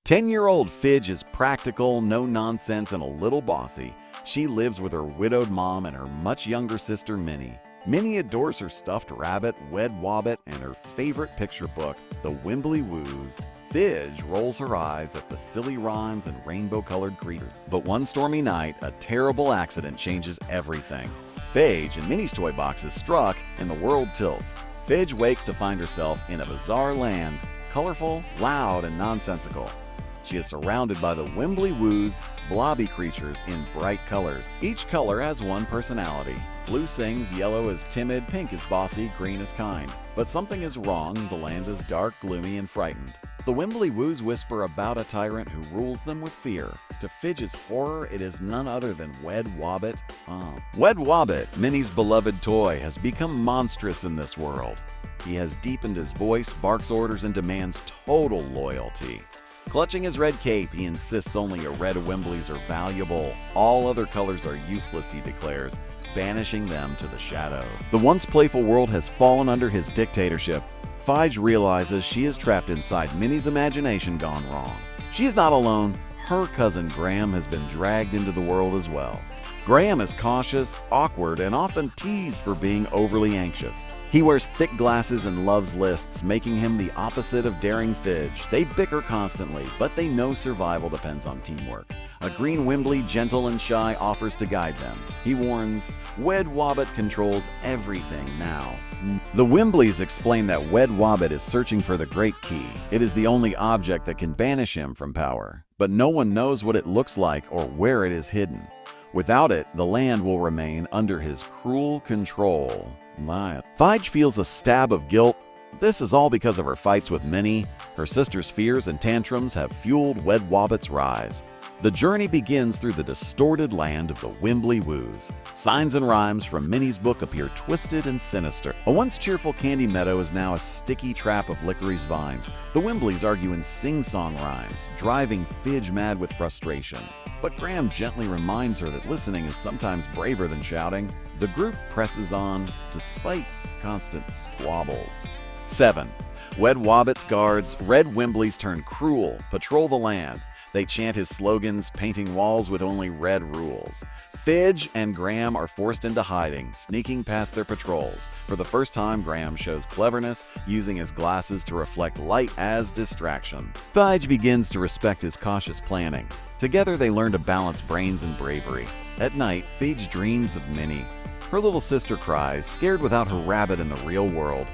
10-year-old Fidge is practical, no nonsense, and a little bossy. She lives with her widowed mom and her much younger sister Minnie. Minnie adores her stuffed rabbit, Wed Wabbit, and her favorite picture book, The Wimbly Woos. Fidge rolls her eyes at the silly rhymes and rainbow-colored creatures. But one stormy night, a terrible accident changes everything. Fidge and Minnie's toy box is struck, and the world tilts. Fidge wakes to find herself in a bizarre land, colorful, loud, and nonsensical. She is surrounded by the Wimbly Woos, blobby creatures in bright colors. Each color has one personality. Blue sings, yellow is timid, pink is bossy, green is kind. But something is wrong, the land is dark, gloomy, and frightened. The Wimbly Woos whisper about a tyrant who rules them with fear. To Fidge's horror, it is none other than Wed Wabbit. Wed Wabbit, Minnie's beloved toy, has become monstrous in this world. He has deepened his voice, barks orders, and demands total loyalty. Clutching his red cape, he insists only a red Wimblies are valuable. All other colors are useless, he declares, banishing them to the shadow. The once playful world has fallen under his dictatorship. Fidge realizes she is trapped inside Minnie's imagination gone wrong. She is not alone. Her cousin Graham has been dragged into the world as well. Graham is cautious, awkward, and often teased for being overly anxious. He wears thick glasses and loves lists, making him the opposite of daring Fidge. They bicker constantly, but they know survival depends on teamwork. A green Wimbly, gentle and shy, offers to guide them. He warns, Wed Wabbit controls everything now. The Wimblies explain that Wed Wabbit is searching for the Great Key. It is the only object that can banish him from power. But no one knows what it looks like or where it is hidden. Without it, the land will remain under his cruel control. Fidge feels a stab of guilt. This is all because of her fights with Minnie. Her sister's fears and tantrums have fueled Wed Wabbit's rise. The journey begins through the distorted land of the Wimbly Woos. Signs and rhymes from Minnie's book appear twisted and sinister. A once cheerful candy meadow is now a sticky trap of licorice vines. The Wimblies argue in sing-song rhymes, driving Fidge mad with frustration. But Graham gently reminds her that listening is sometimes braver than shouting. The group presses on, despite constant squabbles. 7. Wed Wabbit's guards, red Wimblies turn cruel, patrol the land. They chant his slogans, painting walls with only red rules. Fidge and Graham are forced into hiding, sneaking past their patrols. For the first time, Graham shows cleverness, using his glasses to reflect light as distraction. Fidge begins to respect his cautious planning. Together, they learn to balance brains and bravery. At night, Fidge dreams of Minnie. Her little sister cries, scared without her rabbit in the real world.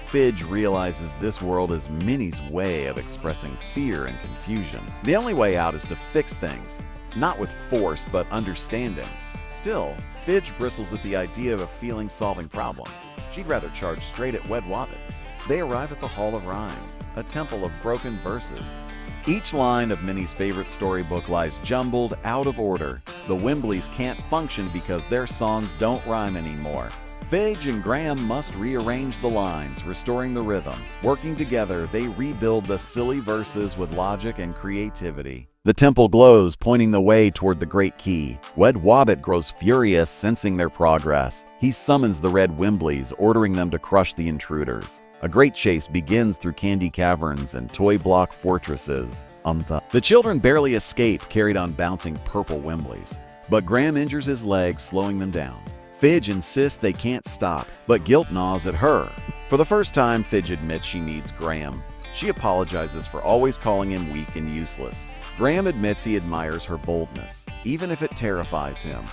Fidge realizes this world is Minnie's way of expressing fear and confusion. The only way out is to fix things, not with force, but understanding. Still, Fidge bristles at the idea of a feeling solving problems. She'd rather charge straight at Wed Wabbit. They arrive at the Hall of Rhymes, a temple of broken verses. Each line of Minnie's favorite storybook lies jumbled, out of order. The Wimblies can't function because their songs don't rhyme anymore. Fidge and Graham must rearrange the lines, restoring the rhythm. Working together, they rebuild the silly verses with logic and creativity. The temple glows, pointing the way toward the Great Key. Wed Wabbit grows furious, sensing their progress. He summons the red Wimblies, ordering them to crush the intruders. A great chase begins through candy caverns and toy block fortresses. The children barely escape, carried on bouncing purple Wimblies. But Graham injures his leg, slowing them down. Fidge insists they can't stop, but guilt gnaws at her. For the first time, Fidge admits she needs Graham. She apologizes for always calling him weak and useless. Graham admits he admires her boldness, even if it terrifies him.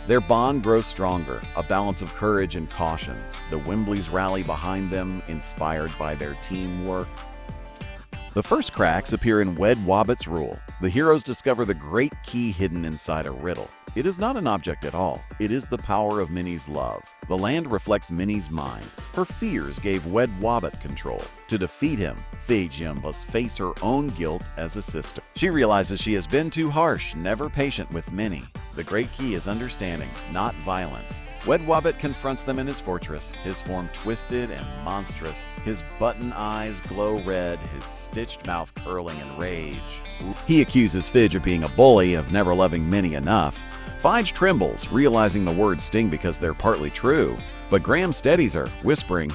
Their bond grows stronger, a balance of courage and caution. The Wimblies rally behind them, inspired by their teamwork. The first cracks appear in Wed Wabbit's rule. The heroes discover the great key hidden inside a riddle. It is not an object at all. It is the power of Minnie's love. The land reflects Minnie's mind. Her fears gave Wed Wabbit control. To defeat him, Fidge must face her own guilt as a sister. She realizes she has been too harsh, never patient with Minnie. The great key is understanding, not violence. Wed Wabbit confronts them in his fortress, his form twisted and monstrous. His button eyes glow red, his stitched mouth curling in rage. He accuses Fidge of being a bully, of never loving Minnie enough. Fidge trembles, realizing the words sting because they're partly true. But Graham steadies her, whispering,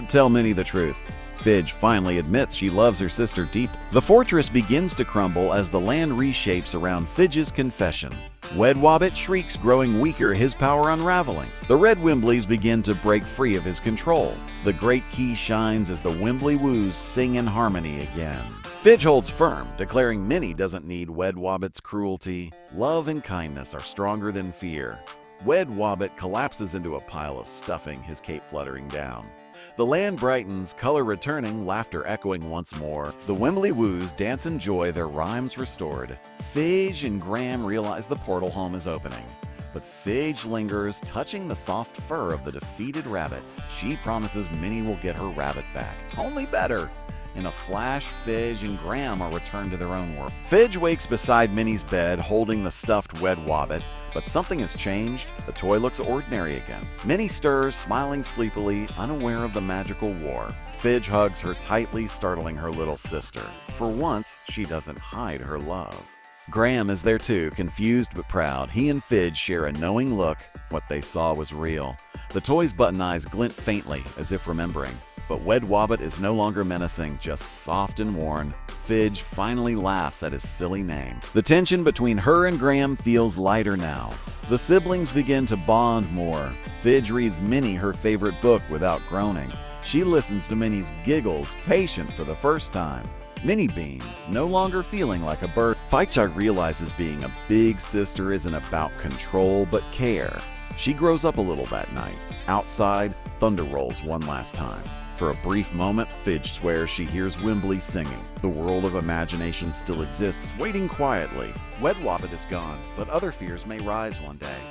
tell Minnie the truth. Fidge finally admits she loves her sister deeply. The fortress begins to crumble as the land reshapes around Fidge's confession. Wed Wabbit shrieks, growing weaker, his power unraveling. The Red Wimbleys begin to break free of his control. The great key shines as the Wimbly woos sing in harmony again. Fidge holds firm, declaring Minnie doesn't need Wed Wabbit's cruelty. Love and kindness are stronger than fear. Wed Wabbit collapses into a pile of stuffing, his cape fluttering down. The land brightens, color returning, laughter echoing once more. The Wimbly woos dance in joy, their rhymes restored. Fidge and Graham realize the portal home is opening. But Fidge lingers, touching the soft fur of the defeated rabbit. She promises Minnie will get her rabbit back. Only better! In a flash, Fidge and Graham are returned to their own world. Fidge wakes beside Minnie's bed, holding the stuffed Wed Wabbit, but something has changed. The toy looks ordinary again. Minnie stirs, smiling sleepily, unaware of the magical war. Fidge hugs her tightly, startling her little sister. For once, she doesn't hide her love. Graham is there too, confused but proud. He and Fidge share a knowing look. What they saw was real. The toy's button eyes glint faintly, as if remembering. But Wed Wabbit is no longer menacing, just soft and worn. Fidge finally laughs at his silly name. The tension between her and Graham feels lighter now. The siblings begin to bond more. Fidge reads Minnie her favorite book without groaning. She listens to Minnie's giggles, patient for the first time. Minnie beams, no longer feeling like a bird. Feichog realizes being a big sister isn't about control, but care. She grows up a little that night. Outside, thunder rolls one last time. For a brief moment, Fidge swears she hears Wimbly singing. The world of imagination still exists, waiting quietly. Wed Wabbit is gone, but other fears may rise one day.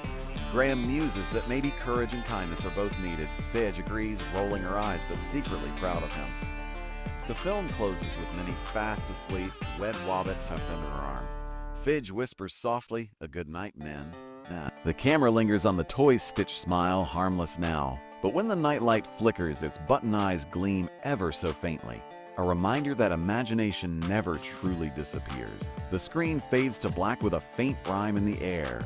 Graham muses that maybe courage and kindness are both needed. Fidge agrees, rolling her eyes, but secretly proud of him. The film closes with Minnie fast asleep, Wed Wabbit tucked under her arm. Fidge whispers softly, "A good night, men." The camera lingers on the toy's stitched smile, harmless now. But when the nightlight flickers, its button eyes gleam ever so faintly. A reminder that imagination never truly disappears. The screen fades to black with a faint rhyme in the air.